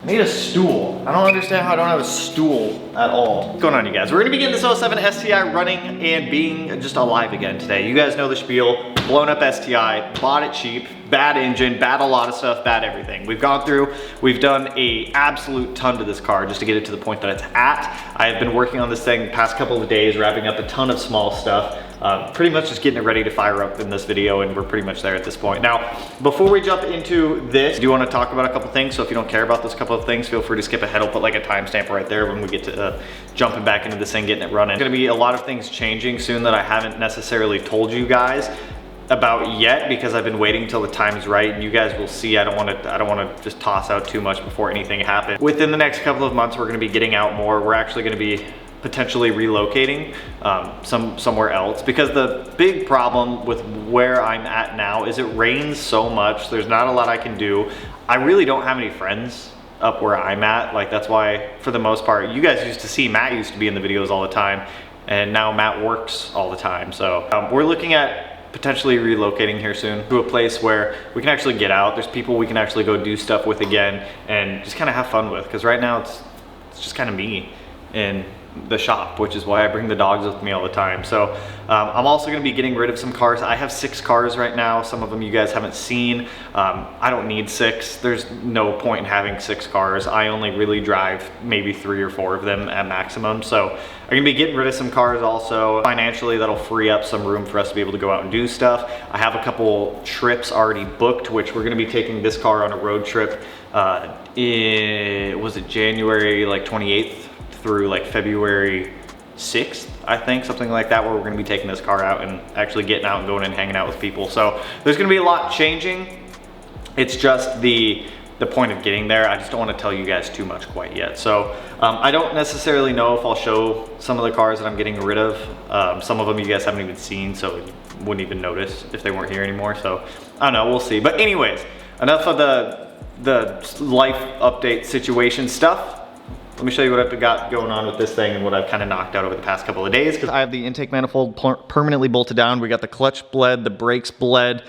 Need a stool. I don't understand how I don't have a stool at all. What's going on, you guys? We're gonna be getting this 07 STI running and being just alive again today. You guys know the spiel. Blown up STI, bought it cheap, bad engine, bad a lot of stuff, bad everything. We've gone through, we've done a absolute ton to this car just to get it to the point that it's at. I have been working on this thing the past couple of days, wrapping up a ton of small stuff. Pretty much just getting it ready to fire up in this video, and we're pretty much there at this point. Now, before we jump into this, I do want to talk about a couple things, so if you don't care about those couple of things, feel free to skip ahead. I'll put like a timestamp right there when we get to jumping back into this thing, getting it running. There's gonna be a lot of things changing soon that I haven't necessarily told you guys about yet, because I've been waiting till the time's right, and you guys will see. I don't want to just toss out too much before anything happens. Within the next couple of months, we're going to be getting out more. We're actually going to be potentially relocating somewhere else, because the big problem with where I'm at now is it rains so much. There's not a lot I can do. I really don't have any friends up where I'm at. Like, that's why, for the most part, you guys used to see Matt used to be in the videos all the time, and now Matt works all the time. So we're looking at potentially relocating here soon to a place where we can actually get out. There's people we can actually go do stuff with again and just kind of have fun with, because right now it's just kind of me in the shop, which is why I bring the dogs with me all the time. So I'm also going to be getting rid of some cars. I have 6 cars right now. Some of them you guys haven't seen. I don't need 6. There's no point in having 6 cars. I only really drive maybe 3 or 4 of them at maximum. So I'm gonna be getting rid of some cars also. Financially, that'll free up some room for us to be able to go out and do stuff. I have a couple trips already booked, which we're gonna be taking this car on a road trip was it January like 28th through like February 6th, I think, something like that, where we're gonna be taking this car out and actually getting out and going and hanging out with people. So there's gonna be a lot changing. It's just the point of getting there. I just don't want to tell you guys too much quite yet. So I don't necessarily know if I'll show some of the cars that I'm getting rid of. Some of them you guys haven't even seen, so you wouldn't even notice if they weren't here anymore. So I don't know, we'll see. But anyways, enough of the life update situation stuff. Let me show you what I've got going on with this thing and what I've kind of knocked out over the past couple of days. Because I have the intake manifold permanently bolted down. We got the clutch bled, the brakes bled.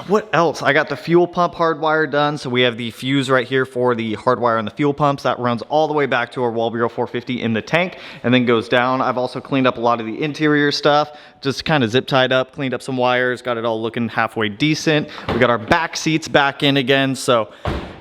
What else? I got the fuel pump hardwire done. So we have the fuse right here for the hardwire on the fuel pumps. That runs all the way back to our Walbro 450 in the tank and then goes down. I've also cleaned up a lot of the interior stuff, just kind of zip tied up, cleaned up some wires, got it all looking halfway decent. We got our back seats back in again. So,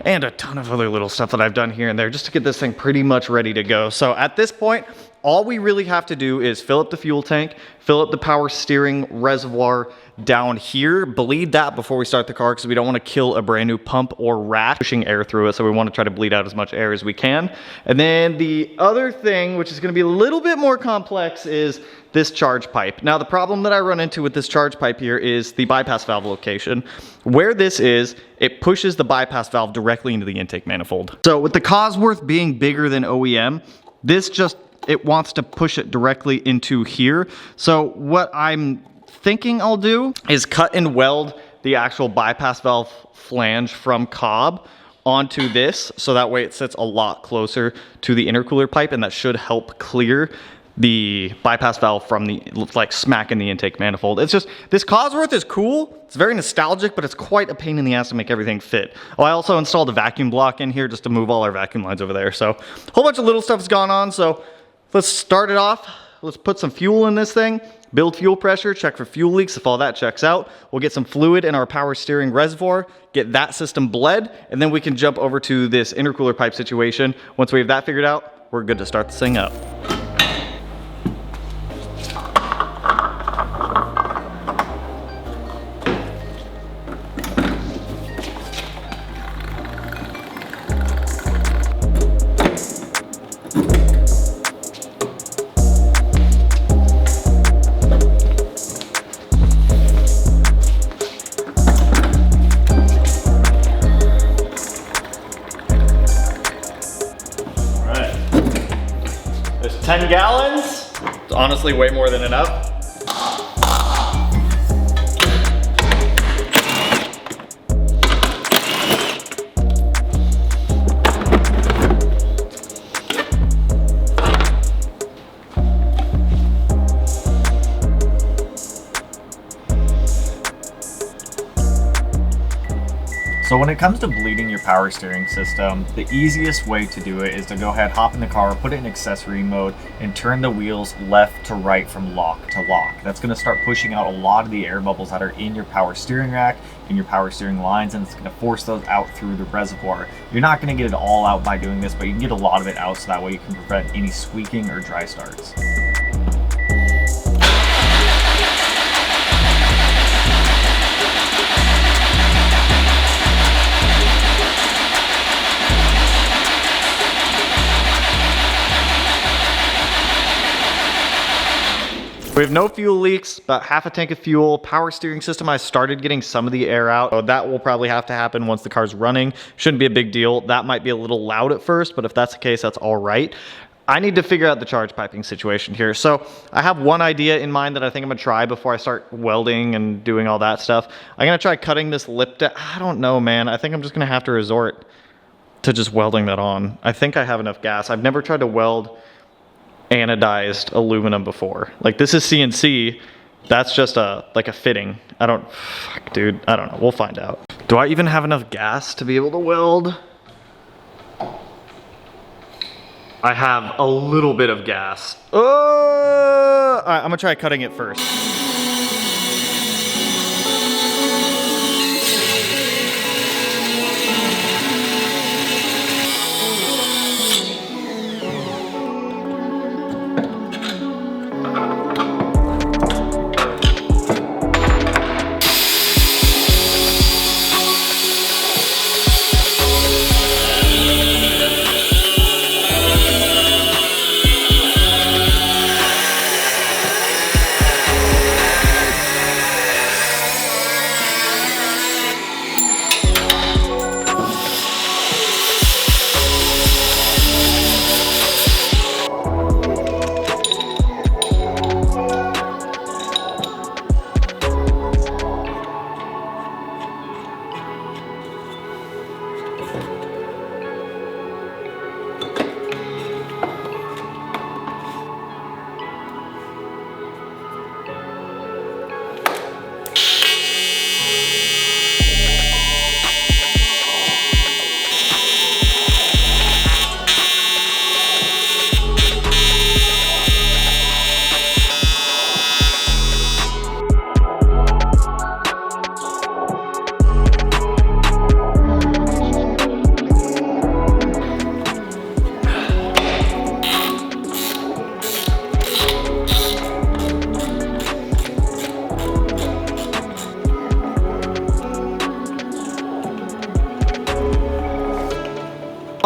and a ton of other little stuff that I've done here and there just to get this thing pretty much ready to go. So at this point, all we really have to do is fill up the fuel tank, fill up the power steering reservoir down here, bleed that before we start the car, because we don't want to kill a brand new pump or rat pushing air through it. So we want to try to bleed out as much air as we can. And then the other thing, which is going to be a little bit more complex, is this charge pipe. Now, the problem that I run into with this charge pipe here is the bypass valve location. Where this is, it pushes the bypass valve directly into the intake manifold. So with the Cosworth being bigger than OEM, this just, it wants to push it directly into here. So what I'm thinking I'll do is cut and weld the actual bypass valve flange from Cobb onto this, so that way it sits a lot closer to the intercooler pipe, and that should help clear the bypass valve from the, like, smack in the intake manifold. It's just, this Cosworth is cool. It's very nostalgic, but it's quite a pain in the ass to make everything fit. Oh, I also installed a vacuum block in here just to move all our vacuum lines over there. So a whole bunch of little stuff's gone on. So let's start it off. Let's put some fuel in this thing, build fuel pressure, check for fuel leaks. If all that checks out, we'll get some fluid in our power steering reservoir, get that system bled, and then we can jump over to this intercooler pipe situation. Once we have that figured out, we're good to start this thing up. There's 10 gallons. It's honestly way more than enough. So When it comes to bleeding your power steering system, the easiest way to do it is to go ahead, hop in the car, put it in accessory mode, and turn the wheels left to right from lock to lock. That's going to start pushing out a lot of the air bubbles that are in your power steering rack, in your power steering lines, and it's going to force those out through the reservoir. You're not going to get it all out by doing this, but you can get a lot of it out so that way you can prevent any squeaking or dry starts. We have no fuel leaks, about half a tank of fuel. Power steering system, I started getting some of the air out. So that will probably have to happen once the car's running. Shouldn't be a big deal. That might be a little loud at first, but if that's the case, that's all right. I need to figure out the charge piping situation here. So I have one idea in mind that I think I'm gonna try before I start welding and doing all that stuff. I'm gonna try cutting this lip down. I don't know, man. I think I'm just gonna have to resort to just welding that on. I think I have enough gas. I've never tried to weld anodized aluminum before. Like, this is CNC. That's just like a fitting. Fuck, dude, I don't know. We'll find out. Do I even have enough gas to be able to weld? I have a little bit of gas. All right, I'm gonna try cutting it first.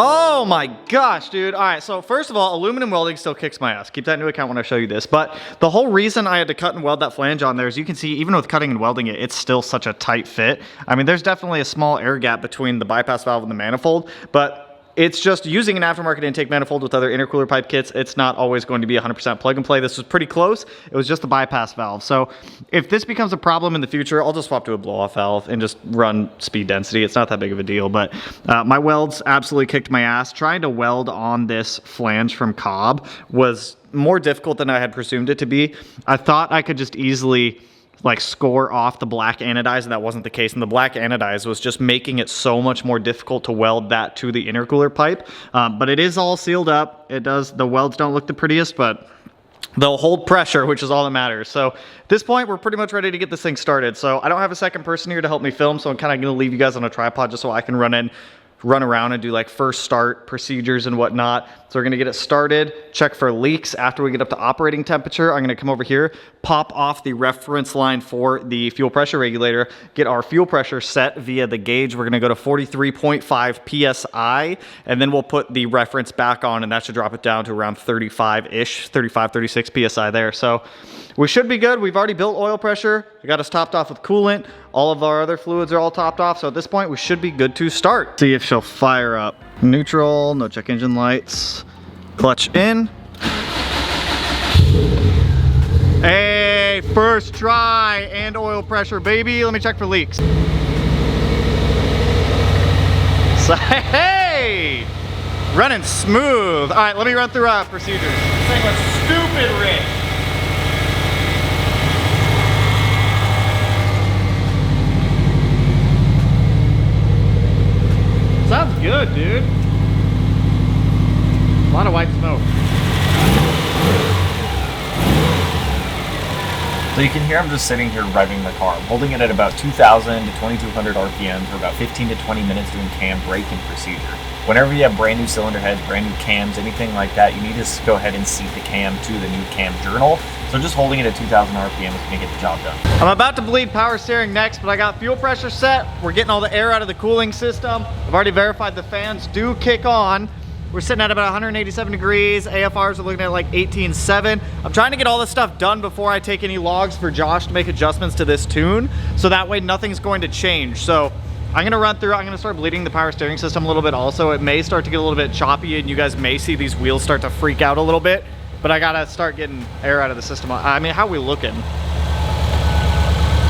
Oh my gosh, dude. All right, so first of all, aluminum welding still kicks my ass. Keep that into account when I show you this. But the whole reason I had to cut and weld that flange on there, as you can see, even with cutting and welding it, it's still such a tight fit. I mean, there's definitely a small air gap between the bypass valve and the manifold, but it's just using an aftermarket intake manifold with other intercooler pipe kits. It's not always going to be 100% plug and play. This was pretty close. It was just the bypass valve. So if this becomes a problem in the future, I'll just swap to a blow off valve and just run speed density. It's not that big of a deal, but my welds absolutely kicked my ass. Trying to weld on this flange from Cobb was more difficult than I had presumed it to be. I thought I could just easily like score off the black anodize, and that wasn't the case. And the black anodize was just making it so much more difficult to weld that to the intercooler pipe. But it is all sealed up. The welds don't look the prettiest, but they'll hold pressure, which is all that matters. So at this point, we're pretty much ready to get this thing started. So I don't have a second person here to help me film, so I'm kind of gonna leave you guys on a tripod just so I can run around and do like first start procedures and whatnot. So we're gonna get it started, check for leaks. After we get up to operating temperature, I'm gonna come over here, pop off the reference line for the fuel pressure regulator, get our fuel pressure set via the gauge. We're gonna go to 43.5 PSI, and then we'll put the reference back on, and that should drop it down to around 35-ish, 35, 36 PSI there. So we should be good. We've already built oil pressure. We got us topped off with coolant. All of our other fluids are all topped off. So at this point, we should be good to start. See if she'll fire up. Neutral, no check engine lights. Clutch in. Hey, first try and oil pressure, baby. Let me check for leaks. So, hey, running smooth. All right, let me run through procedures. This thing was stupid rich. good, dude. A lot of white smoke. So you can hear I'm just sitting here revving the car. I'm holding it at about 2,000 to 2,200 RPM for about 15 to 20 minutes doing cam braking procedure. Whenever you have brand new cylinder heads, brand new cams, anything like that, you need to go ahead and seat the cam to the new cam journal. So just holding it at 2,000 RPM is going to get the job done. I'm about to bleed power steering next, but I got fuel pressure set. We're getting all the air out of the cooling system. I've already verified the fans do kick on. We're sitting at about 187 degrees. AFRs are looking at like 18.7. I'm trying to get all this stuff done before I take any logs for Josh to make adjustments to this tune. So that way nothing's going to change. So I'm gonna run through, I'm gonna start bleeding the power steering system a little bit also. It may start to get a little bit choppy and you guys may see these wheels start to freak out a little bit, but I gotta start getting air out of the system. I mean, how are we looking?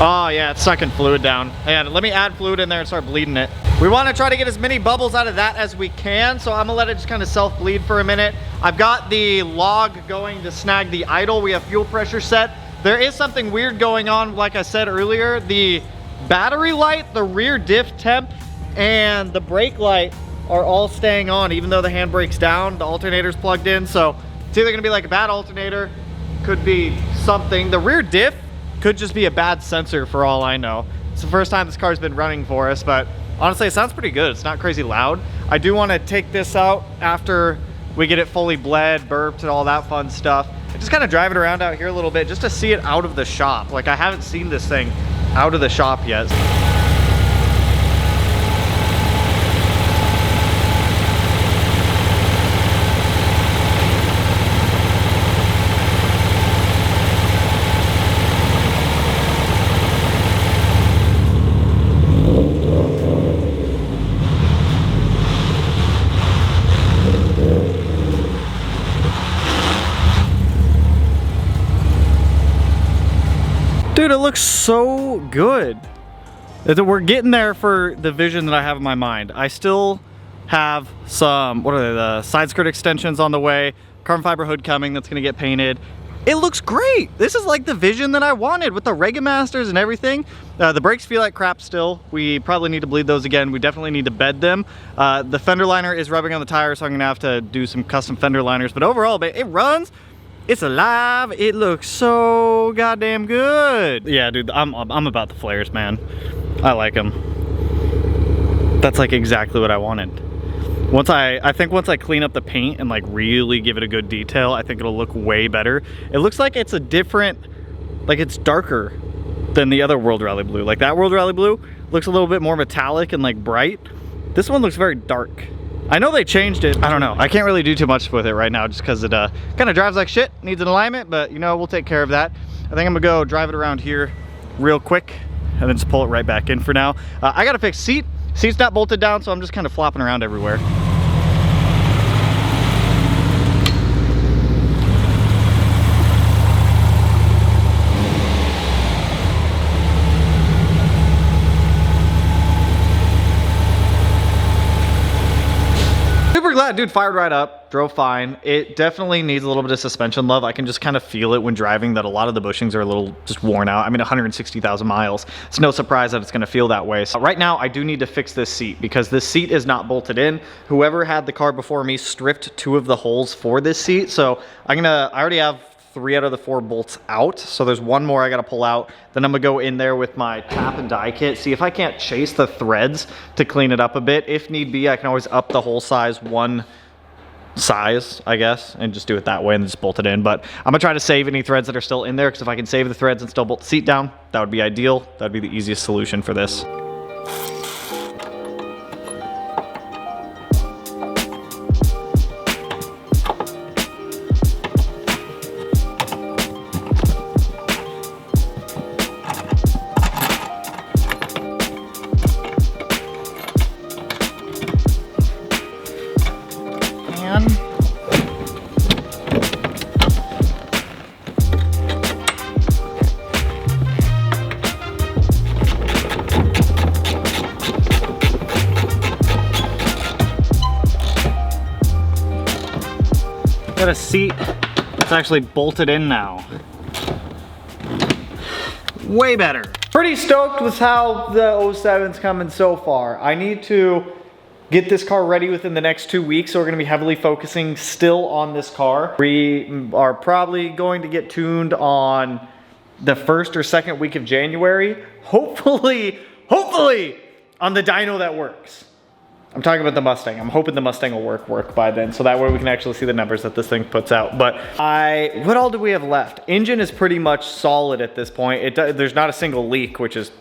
Oh yeah, it's sucking fluid down. And let me add fluid in there and start bleeding it. We want to try to get as many bubbles out of that as we can, so I'm gonna let it just kind of self-bleed for a minute. I've got the log going to snag the idle. We have fuel pressure set. There is something weird going on, like I said earlier. The battery light, the rear diff temp, and the brake light are all staying on, even though the handbrake's down, the alternator's plugged in. So it's either gonna be like a bad alternator, could be something. The rear diff could just be a bad sensor for all I know. It's the first time this car's been running for us, but honestly, it sounds pretty good. It's not crazy loud. I do want to take this out after we get it fully bled, burped, and all that fun stuff. And just kind of drive it around out here a little bit just to see it out of the shop. Like, I haven't seen this thing out of the shop yet. Dude, it looks so good. We're getting there for the vision that I have in my mind. I still have some, what are they, the side skirt extensions on the way, carbon fiber hood coming that's gonna get painted. It looks great. This is like the vision that I wanted with the Regamasters and everything. The brakes feel like crap still. We probably need to bleed those again. We definitely need to bed them. The fender liner is rubbing on the tire, so I'm gonna have to do some custom fender liners, but overall, it runs. It's alive. It looks so goddamn good. Yeah, dude, I'm about the flares, man. I like them. That's like exactly what I wanted. I think once I clean up the paint and like really give it a good detail, I think it'll look way better. It looks like it's a different, like it's darker than the other World Rally Blue. Like that World Rally Blue looks a little bit more metallic and like bright. This one looks very dark. I know they changed it. I don't know. I can't really do too much with it right now just because it kind of drives like shit, needs an alignment, but you know, we'll take care of that. I think I'm gonna go drive it around here real quick and then just pull it right back in for now. I gotta fix seat. Seat's not bolted down, so I'm just kind of flopping around everywhere. Super glad, dude, fired right up, drove fine. It definitely needs a little bit of suspension love. I can just kind of feel it when driving that a lot of the bushings are a little just worn out. I mean, 160,000 miles. It's no surprise that it's gonna feel that way. So right now, I do need to fix this seat because this seat is not bolted in. Whoever had the car before me stripped 2 of the holes for this seat. So I already have 3 out of the 4 bolts out, so there's 1 more I gotta pull out. Then I'm gonna go in there with my tap and die kit, see if I can't chase the threads to clean it up a bit. If need be, I can always up the hole size 1 size, I guess, and just do it that way and just bolt it in. But I'm gonna try to save any threads that are still in there, because if I can save the threads and still bolt the seat down, that would be ideal. That'd be the easiest solution for this. Got a seat that's actually bolted in now. Way better. Pretty stoked with how the 07's coming so far. I need to get this car ready within the next 2 weeks. So we're gonna be heavily focusing still on this car. We are probably going to get tuned on the 1st or 2nd week of January. Hopefully on the dyno that works. I'm talking about the Mustang. I'm hoping the Mustang will work by then, so that way we can actually see the numbers that this thing puts out. But what all do we have left? Engine is pretty much solid at this point. There's not a single leak, which is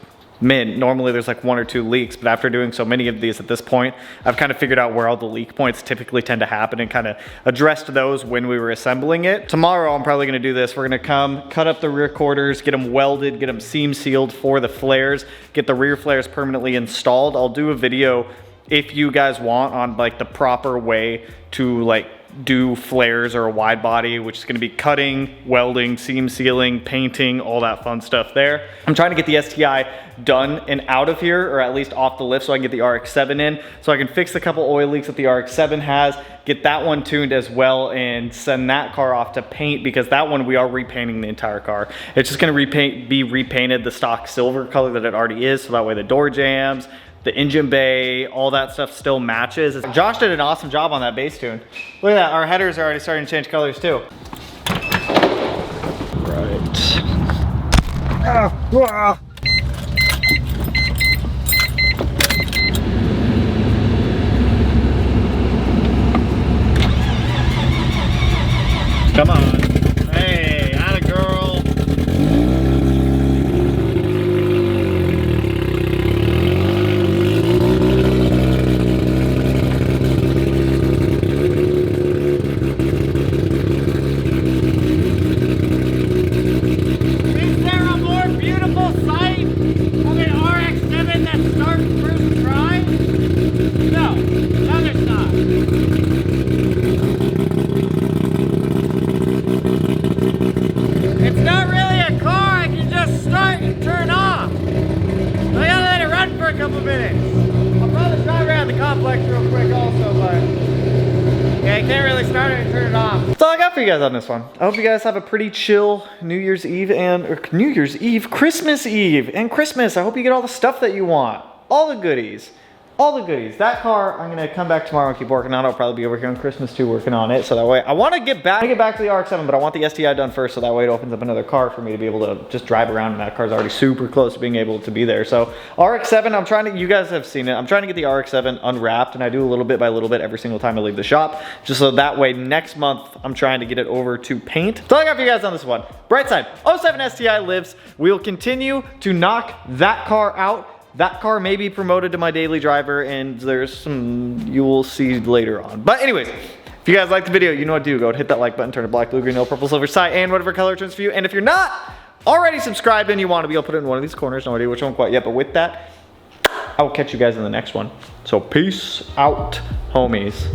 mint. Normally there's like 1 or 2 leaks, but after doing so many of these at this point, I've kind of figured out where all the leak points typically tend to happen and kind of addressed those when we were assembling it. Tomorrow I'm probably gonna do this. We're gonna come, cut up the rear quarters, get them welded, get them seam sealed for the flares, get the rear flares permanently installed. I'll do a video if you guys want on like the proper way to like do flares or a wide body, which is going to be cutting, welding, seam sealing, painting, all that fun stuff there. I'm trying to get the STI done and out of here, or at least off the lift, so I can get the RX-7 in, so I can fix a couple oil leaks that the RX-7 has, get that one tuned as well, and send that car off to paint, because that one we are repainting the entire car. It's just going to be repainted the stock silver color that it already is, so that way the door jambs, the engine bay, all that stuff still matches. Josh did an awesome job on that base tune. Look at that, our headers are already starting to change colors too. Right. Come on. Hey, atta girl. You guys on this one. I hope you guys have a pretty chill New Year's Eve Christmas Eve and Christmas. I hope you get all the stuff that you want, all the goodies. That car, I'm gonna come back tomorrow and keep working on it. I'll probably be over here on Christmas too, working on it. So that way, I want to get back to the RX-7, but I want the STI done first, so that way it opens up another car for me to be able to just drive around. And that car's already super close to being able to be there. So RX-7, I'm trying to. You guys have seen it. I'm trying to get the RX-7 unwrapped, and I do a little bit by little bit every single time I leave the shop, just so that way next month I'm trying to get it over to paint. So I got for you guys on this one. Bright side, 07 STI lives. We'll continue to knock that car out. That car may be promoted to my daily driver, and there's some you will see later on. But anyways, if you guys like the video, you know what to do. Go ahead, hit that like button, turn it black, blue, green, yellow, purple, silver, cyan, whatever color it turns for you. And if you're not already subscribed and you want to be, I'll put it in one of these corners. No idea which one quite yet, but with that, I will catch you guys in the next one. So peace out, homies.